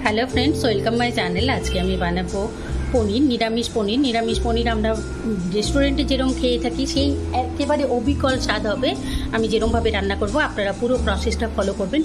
Hello friends, welcome my channel. আজকে আমি বানাবো পনির, নিরামিষ পনির। আমরা রেস্টুরেন্টে যেরকম খেয়ে থাকি সেই একেবারে অবিকল স্বাদ হবে। আমি যেরকমভাবে রান্না করব আপনারা পুরো প্রসেসটা ফলো করবেন।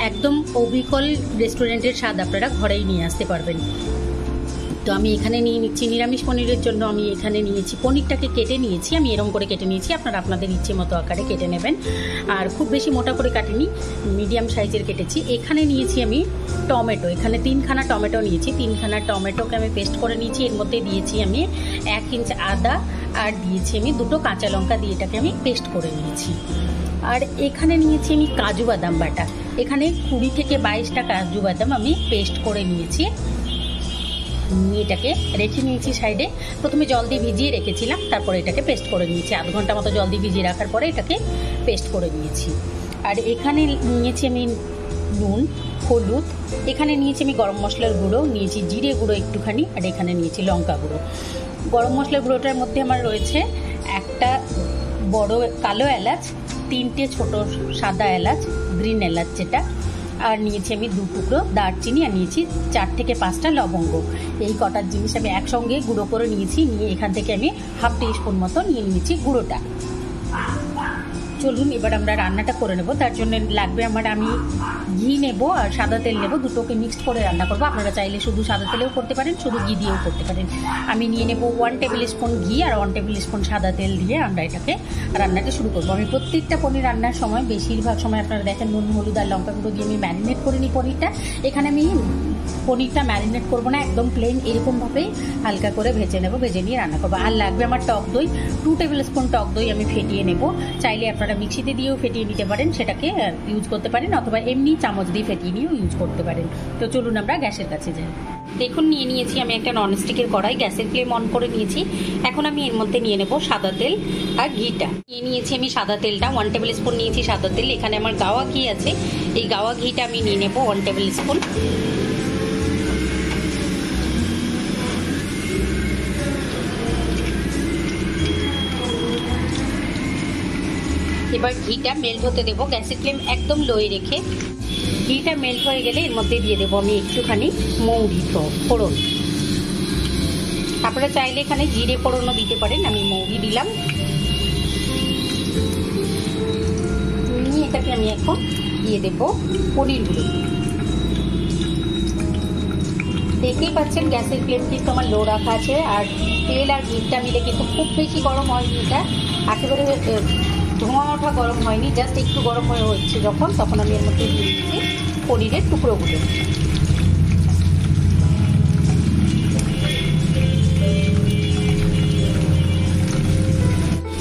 একদম অবিকল রেস্টুরেন্টের স্বাদ আপনারা ঘরেই নিয়ে আসতে পারবেন। তো আমি এখানে নিয়ে নিচ্ছি নিরামিষ পনিরের জন্য। আমি এখানে নিয়েছি পনিরটাকে কেটে নিয়েছি, আমি এরকম করে কেটে নিয়েছি। আপনারা আপনাদের ইচ্ছে মতো আকারে কেটে নেবেন। আর খুব বেশি মোটা করে কাটিনি, মিডিয়াম সাইজের কেটেছি। এখানে নিয়েছি আমি টমেটো, এখানে 3খানা টমেটো নিয়েছি। 3খানা টমেটোকে আমি পেস্ট করে নিয়েছি। এর মধ্যে দিয়েছি আমি 1 ইঞ্চ আদা, আর দিয়েছি আমি 2টো কাঁচা লঙ্কা দিয়ে এটাকে আমি পেস্ট করে নিয়েছি। আর এখানে নিয়েছি আমি কাজু বাদাম বাটা। এখানে 20 থেকে 22টা কাজু বাদাম আমি পেস্ট করে নিয়েছি। এটাকে রেখে নিয়েছি সাইডে। প্রথমে জল দিয়ে ভিজিয়ে রেখেছিলাম, তারপরে এটাকে পেস্ট করে নিয়েছি। আধ ঘন্টা মতো জল দিয়ে ভিজিয়ে রাখার পরে এটাকে পেস্ট করে নিয়েছি। আর এখানে নিয়েছি আমি নুন, হলুদ, এখানে নিয়েছি আমি গরম মশলার গুঁড়ো, নিয়েছি জিরে গুঁড়ো একটুখানি, আর এখানে নিয়েছি লঙ্কা গুঁড়ো। গরম মশলার গুঁড়োটার মধ্যে আমার রয়েছে একটা বড় কালো এলাচ, 3টে ছোট সাদা এলাচ, গ্রিন এলাচ যেটা, আর নিয়েছি আমি 2 টুকরো দারচিনি, আর নিয়েছি 4 থেকে 5টা লবঙ্গ। এই কটার জিনিস আমি একসঙ্গে গুঁড়ো করে নিয়েছি। নিয়ে এখান থেকে আমি হাফ টিস্পুন মতো নিয়ে নিয়েছি গুঁড়োটা। চলুন এবার আমরা রান্নাটা করে নেব। তার জন্য লাগবে আমি ঘি নেব আর সাদা তেল নেব, দুটোকে মিক্সড করে রান্না করব। আপনারা চাইলে শুধু সাদা তেলেও করতে পারেন, শুধু ঘি দিয়েও করতে পারেন। আমি নিয়ে নেব 1 টেবিল স্পুন ঘি আর 1 টেবিল স্পুন সাদা তেল দিয়ে আমরা এটাকে রান্নাটা শুরু করবো। আমি প্রত্যেকটা পনির রান্নার সময় বেশিরভাগ সময় আপনারা দেখেন নুন, হলুদ আর লঙ্কা গুঁড়ো দিয়ে আমি ম্যারিনেট করে নিই পনিরটা। এখানে আমি পনিরটা ম্যারিনেট করবো না, একদম প্লেন এরকমভাবে হালকা করে ভেজে নেব, ভেজে নিয়ে রান্না করবো। আর লাগবে আমার টক দই, 2 টেবিল স্পুন টক দই আমি ফেটিয়ে নেব। চাইলে আপনারা মিক্সিতে দিয়েও ফেটিয়ে নিতে পারেন, সেটাকে ইউজ করতে পারেন, অথবা এমনি চামচ দিয়ে ফেটিয়ে নিয়েও ইউজ করতে পারেন। তো চলুন আমরা গ্যাসের কাছে যাই। দেখুন নিয়ে নিয়েছি আমি একটা ননস্টিকের কড়াই, গ্যাসের ফ্লেম অন করে নিয়েছি। এখন আমি এর মধ্যে নিয়ে নেব সাদা তেল আর ঘিটা। নিয়ে নিয়েছি আমি সাদা তেলটা 1 টেবিল স্পুন নিয়েছি সাদা তেল। এখানে আমার গাওয়া ঘি আছে, এই গাওয়া ঘিটা আমি নিয়ে নেব 1 টেবিল স্পুন। এবার ঘিটা মেল্ট হতে দেবো, গ্যাসের ফ্লেম একদম লোয়ে রেখে। ঘিটা মেল্ট হয়ে গেলে এর মধ্যে দিয়ে দেবো আমি একটুখানি মৌরি ফোড়ন। আপনারা চাইলে এখানে জিরে ফোড়নও দিতে পারেন, আমি মৌরি দিলাম। এটাকে আমি এখন দিয়ে দেবো পনিরগুলো। দেখতেই পাচ্ছেন গ্যাসের ফ্লেম কিন্তু আমার লো রাখা আছে। আর তেল আর ঘিটা মিলে কিন্তু খুব বেশি গরম হয়নি, এটা একেবারে ধোঁয়া ওঠা গরম হয়নি, জাস্ট একটু গরম হয়ে হচ্ছে যখন, তখন আমি এর মধ্যে দিয়ে দিচ্ছি পনিরের টুকরোগুলো।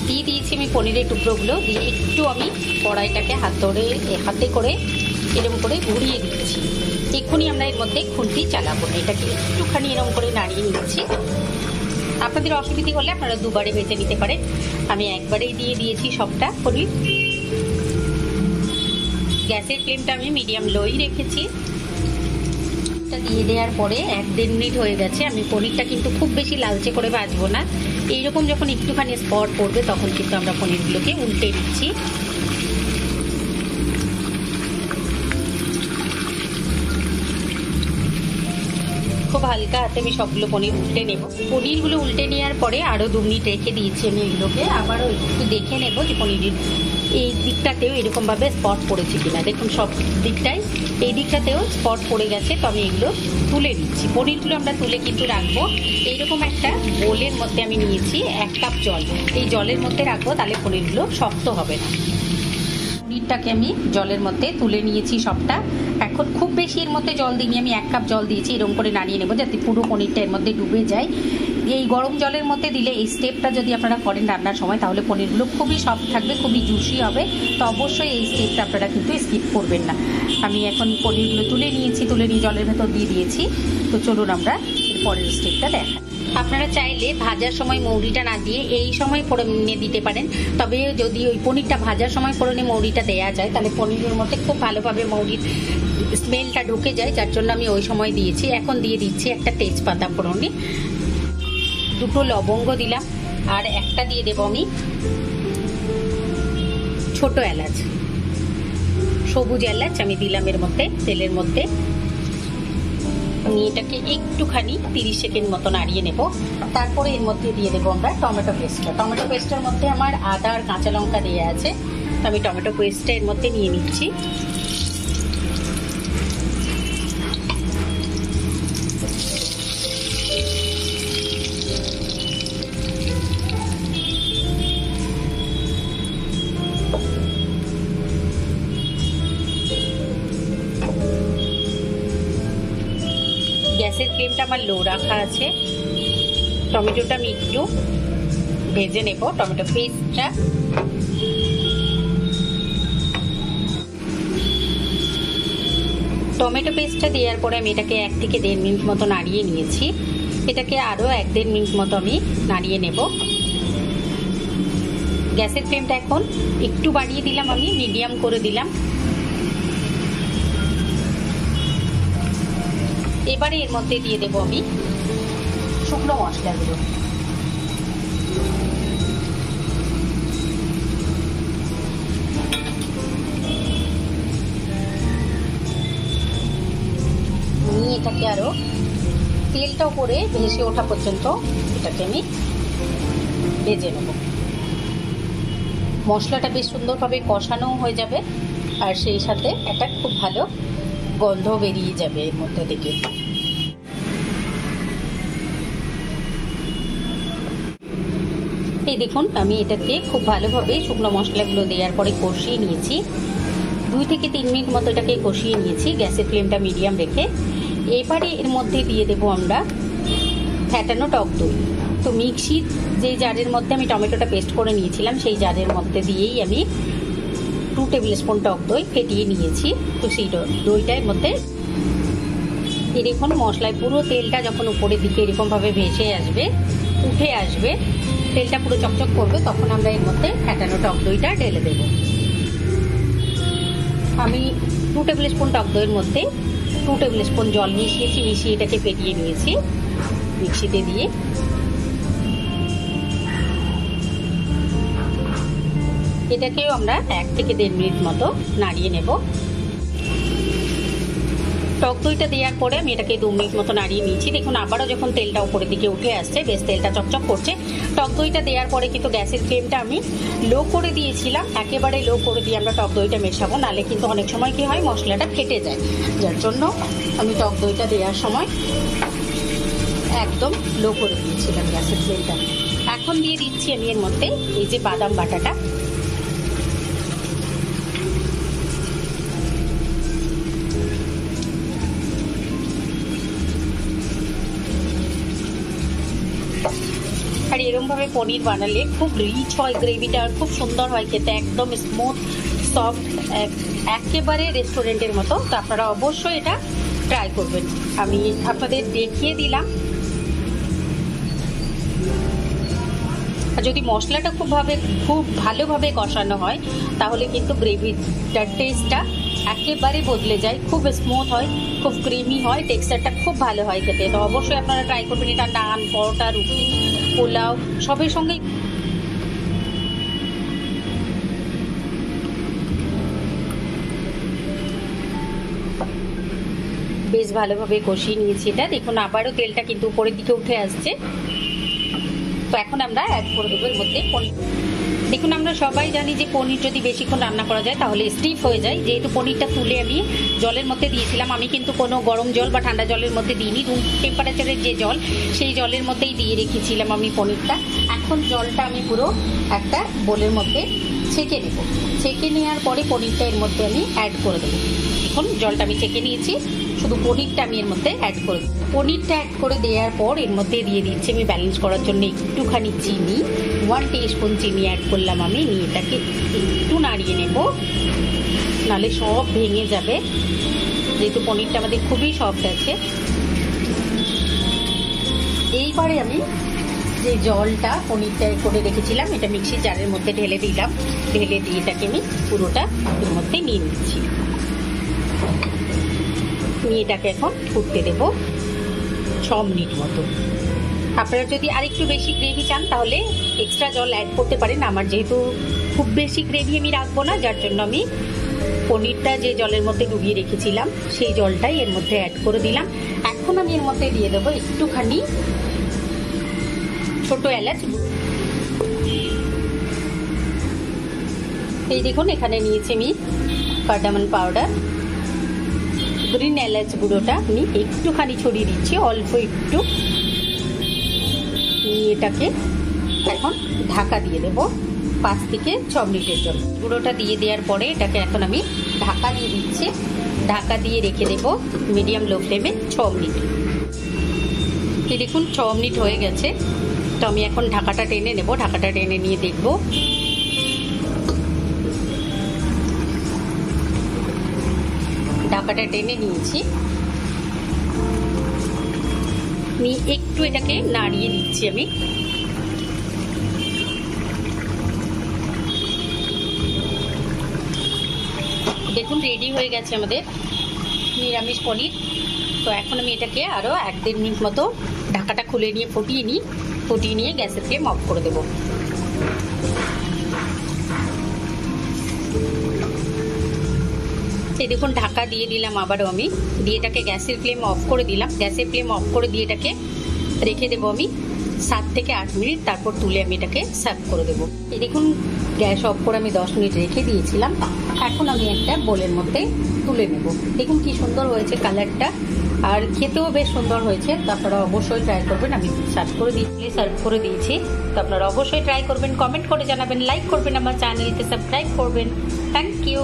দিয়ে দিয়েছি আমি পনিরের টুকরোগুলো, দিয়ে একটু আমি কড়াইটাকে হাতে করে এরকম করে ঘুরিয়ে দিচ্ছি। এক্ষুনি আমরা এর মধ্যে খুন্তি চালাবো না, এটাকে একটুখানি এরকম করে নাড়িয়ে নিচ্ছি। আপনাদের অসুবিধা হলে আপনারা দুবারে ভেজে নিতে পারেন, আমি একবারেই দিয়ে দিয়েছি সবটা পনির। গ্যাসের ফ্লেমটা আমি মিডিয়াম লোই রেখেছি। দিয়ে দেওয়ার পরে 1-1.5 মিনিট হয়ে গেছে। আমি পনিরটা কিন্তু খুব বেশি লালচে করে ভাজবো না, এইরকম যখন একটুখানি স্পট পড়বে তখন কিন্তু আমরা পনিরগুলোকে উল্টে দিচ্ছি। খুব হালকা হাতে আমি সবগুলো পনির উল্টে নেব। পনিরগুলো উল্টে নেওয়ার পরে আরও 2 মিনিট রেখে দিয়েছি আমি এগুলোকে। আবারও একটু দেখে নেব যে পনিরের এই দিকটাতেও এরকমভাবে স্পট পড়েছে কিনা। দেখুন সব দিকটাই, এই দিকটাতেও স্পট পড়ে গেছে। তো আমি এগুলো তুলে নিচ্ছি। পনিরগুলো আমরা তুলে কিন্তু রাখবো এইরকম একটা বোলের মধ্যে। আমি নিয়েছি 1 কাপ জল, এই জলের মধ্যে রাখবো, তাহলে পনিরগুলো শক্ত হবে না। পনিরটাকে আমি জলের মধ্যে তুলে নিয়েছি সবটা। এখন খুব বেশি এর মধ্যে জল দিইনি, আমি 1 কাপ জল দিয়েছি। এরকম করে নাড়িয়ে নেবো যাতে পুরো পনিরটা এর মধ্যে ডুবে যায়। এই গরম জলের মধ্যে দিলে এই স্টেপটা যদি আপনারা করেন রান্নার সময়, তাহলে পনিরগুলো খুবই সফট থাকবে, খুবই জুসি হবে। তো অবশ্যই এই স্টেপটা আপনারা কিন্তু স্কিপ করবেন না। আমি এখন পনিরগুলো তুলে নিয়েছি, তুলে নিয়ে জলের ভেতর দিয়ে দিয়েছি। তো চলুন আমরা এর পরের স্টেপটা দেখা। আপনারা চাইলে ভাজার সময় মৌরিটা না দিয়ে এই সময় ফোড়নে দিতে পারেন। তবে যদি ওই পনিরটা ভাজার সময় ফোড়নে মৌরিটা দেওয়া যায়, তাহলে পনিরের মধ্যে খুব ভালোভাবে মৌরির স্মেলটা ঢুকে যায়, যার জন্য আমি ওই সময় দিয়েছি। এখন দিয়ে দিচ্ছি একটা তেজপাতা ফোড়নে, 2টো লবঙ্গ দিলাম, আর একটা দিয়ে দেবো আমি ছোট এলাচ, সবুজ এলাচ আমি দিলাম এর মধ্যে, তেলের মধ্যে। আমি এটাকে একটুখানি 30 সেকেন্ড মতো নাড়িয়ে নেব। তারপরে এর মধ্যে দিয়ে দেবো আমরা টমেটো পেস্টটা। টমেটো পেস্টের মধ্যে আমার আদা আর কাঁচা লঙ্কা দেওয়া আছে, তো আমি টমেটো পেস্টটা এর মধ্যে নিয়ে নিচ্ছি। গ্যাসের ফ্লেমটা আমার লো রাখা আছে। টমেটোটা আমি একটু ভেজে নেব। টমেটো পেস্টটা দেওয়ার পরে আমি এটাকে 1 থেকে 1.5 মিনিট মতো নাড়িয়ে নিয়েছি। এটাকে আরও 1-1.5 মিনিট মতো আমি নাড়িয়ে নেব। গ্যাসের ফ্লেমটা এখন একটু বাড়িয়ে দিলাম, আমি মিডিয়াম করে দিলাম। এবারে এর মধ্যে দিয়ে দেবো আমি শুকনো মশলাগুলো। নিয়ে এটাকে আরো তেলটা উপরে ভেসে ওঠা পর্যন্ত এটাকে আমি ভেজে নেব। মশলাটা বেশ সুন্দরভাবে কষানো হয়ে যাবে, আর সেই সাথে একটা খুব ভালো গন্ধ বেরিয়ে যাবে এর মধ্যে থেকে। এই দেখুন, আমি এটাকে খুব ভালোভাবে শুকনো মশলাগুলো দেওয়ার পরে কষিয়ে নিয়েছি। 2 থেকে 3 মিনিট মতো এটাকে কষিয়ে নিয়েছি গ্যাসের ফ্লেমটা মিডিয়াম রেখে। এবারে এর মধ্যে দিয়ে দেবো আমরা ফ্যাটানো টক দই। তো মিক্সির যে জারের মধ্যে আমি টমেটোটা পেস্ট করে নিয়েছিলাম, সেই জারের মধ্যে দিয়েই আমি 2 টেবিল স্পুন টক দই ফেটিয়ে নিয়েছি। তো সেই দইটার মধ্যে এই দেখুন, মশলায় পুরো তেলটা যখন উপরের দিকে এরকমভাবে ভেসে আসবে, উঠে আসবে, তেলটা পুরো চকচক করবে, তখন আমরা এর মধ্যে ফ্যাটানো টক দইটা ঢেলে দেব। আমি 2 টেবিল স্পুন টক দইয়ের মধ্যে 2 টেবিল স্পুন জল মিশিয়েছি, মিশিয়ে এটাকে ফেটিয়ে নিয়েছি মিক্সিতে দিয়ে। এটাকেও আমরা 1 থেকে 1.5 মিনিট মতো নাড়িয়ে নেব। টক দইটা দেওয়ার পরে আমি এটাকে 2 মিনিট মতো নাড়িয়ে নিয়েছি। দেখুন, আবারও যখন তেলটা উপরের দিকে উঠে আসছে, বেশ তেলটা চকচক করছে। টক দইটা দেওয়ার পরে কিন্তু গ্যাসের ফ্লেমটা আমি লো করে দিয়েছিলাম, একেবারে লো করে দিয়ে আমরা টক দইটা মেশাবো, নাহলে কিন্তু অনেক সময় কি হয়, মশলাটা ফেটে যায়। যার জন্য আমি টক দইটা দেওয়ার সময় একদম লো করে দিয়েছিলাম গ্যাসের ফ্লেমটা। এখন দিয়ে দিচ্ছি আমি এর মধ্যে এই যে বাদাম বাটাটা। আর এরকমভাবে পনির বানালে খুব রিচ হয় গ্রেভিটা, আর খুব সুন্দর হয় খেতে, একদম স্মুথ সফট, একেবারে রেস্টুরেন্টের মতো। তো আপনারা অবশ্যই এটা ট্রাই করবেন। আমি আপনাদের দেখিয়ে দিলাম। যদি মশলাটা খুব ভালোভাবে কষানো হয়, তাহলে কিন্তু গ্রেভিটার টেস্টটা একেবারে বদলে যায়, খুব স্মুথ হয়, খুব ক্রিমি হয়, টেক্সচারটা খুব ভালো হয় খেতে। তো অবশ্যই আপনারা ট্রাই করবেন। এটা নান, পরোটা, রুটি, পোলাও সবের সঙ্গেই বেশ ভালোভাবে কষিয়ে নিয়েছি। এটা দেখুন, আবারও তেলটা কিন্তু উপরের দিকে উঠে আসছে। তো এখন আমরা অ্যাড করে দেবো এর মধ্যে পনির। দেখুন, আমরা সবাই জানি যে পনির যদি বেশিক্ষণ রান্না করা যায় তাহলে স্টিফ হয়ে যায়। যেহেতু পনিরটা তুলে আমি জলের মধ্যে দিয়েছিলাম, আমি কিন্তু কোনো গরম জল বা ঠান্ডা জলের মধ্যে দিইনি, রুম টেম্পারেচারের যে জল, সেই জলের মধ্যেই দিয়ে রেখেছিলাম আমি পনিরটা। এখন জলটা আমি পুরো একটা বোলের মধ্যে ছেঁকে নেব। ছেঁকে নেওয়ার পরে পনিরটা এর মধ্যে আমি অ্যাড করে দেবো। দেখুন, জলটা আমি ছেঁকে নিয়েছি, শুধু পনিরটা আমি এর মধ্যে অ্যাড করে দেবো। পনিরটা অ্যাড করে দেওয়ার পর এর মধ্যে দিয়ে দিচ্ছি আমি ব্যালেন্স করার জন্য একটুখানি চিনি, 1 টিস্পুন চিনি অ্যাড করলাম আমি। নিয়ে এটাকে একটু নাড়িয়ে নেব, নাহলে সব ভেঙে যাবে, যেহেতু পনিরটা আমাদের খুবই সফট আছে। এইবারে আমি যে জলটা পনিরটা করে রেখেছিলাম, এটা মিক্সির জারের মধ্যে ঢেলে দিলাম। ঢেলে দিয়ে এটাকে আমি পুরোটা এর মধ্যে নিয়ে নিচ্ছি। নিয়ে এটাকে এখন ফুটতে দেব 6 মিনিট মতো। আপনারা যদি আরেকটু বেশি গ্রেভি চান তাহলে এক্সট্রা জল অ্যাড করতে পারেন। আমার যেহেতু খুব বেশি গ্রেভি আমি রাখবো না, যার জন্য আমি পনিরটা যে জলের মধ্যে ডুবিয়ে রেখেছিলাম সেই জলটাই এর মধ্যে অ্যাড করে দিলাম। এখন এখন আমি এর মধ্যে দিয়ে দেবো একটুখানি ছোট এলাচ। এই দেখুন এখানে নিয়েছি আমি কার্ডামন পাউডার। গ্রিন এলাচ গুঁড়োটা আমি একটুখানি ছড়িয়ে দিচ্ছি, অল্প একটু। এটাকে এখন ঢাকা দিয়ে দেব 5 থেকে 6 মিনিটের জন্য। গুঁড়োটা দিয়ে দেওয়ার পরে এটাকে এখন আমি ঢাকা দিয়ে দিচ্ছি। ঢাকা দিয়ে রেখে দেব মিডিয়াম লো ফ্লেমে 6 মিনিট। এই দেখুন 6 মিনিট হয়ে গেছে। তো আমি এখন ঢাকাটা টেনে নেব। ঢাকাটা টেনে নিয়ে দেখব। ঢাকাটা টেনে নিয়েছি, নিয়ে একটু এটাকে নাড়িয়ে দিচ্ছি আমি। দেখুন রেডি হয়ে গেছে আমাদের নিরামিষ পনির। তো এখন আমি এটাকে আরও 1-1.5 মিনিট মতো ঢাকাটা খুলে নিয়ে ফুটিয়ে নিয়ে গ্যাসের ফ্লেম অফ করে দেবো। এই দেখুন ঢাকা দিয়ে দিলাম আবারও আমি, দিয়ে এটাকে গ্যাসের ফ্লেম অফ করে দিলাম। গ্যাসের ফ্লেম অফ করে দিয়ে এটাকে রেখে দেবো আমি 7 থেকে 8 মিনিট। তারপর তুলে আমি এটাকে সার্ভ করে দেবো। এই দেখুন গ্যাস অফ করে আমি 10 মিনিট রেখে দিয়েছিলাম। এখন আমি একটা বোলের মধ্যে তুলে নেব। দেখুন কি সুন্দর হয়েছে কালারটা, আর খেতেও বেশ সুন্দর হয়েছে। তো আপনারা অবশ্যই ট্রাই করবেন। আমি সার্ভ করে দিয়েছি। তো আপনারা অবশ্যই ট্রাই করবেন, কমেন্ট করে জানাবেন, লাইক করবেন, আমার চ্যানেলকে সাবস্ক্রাইব করবেন। Thank you.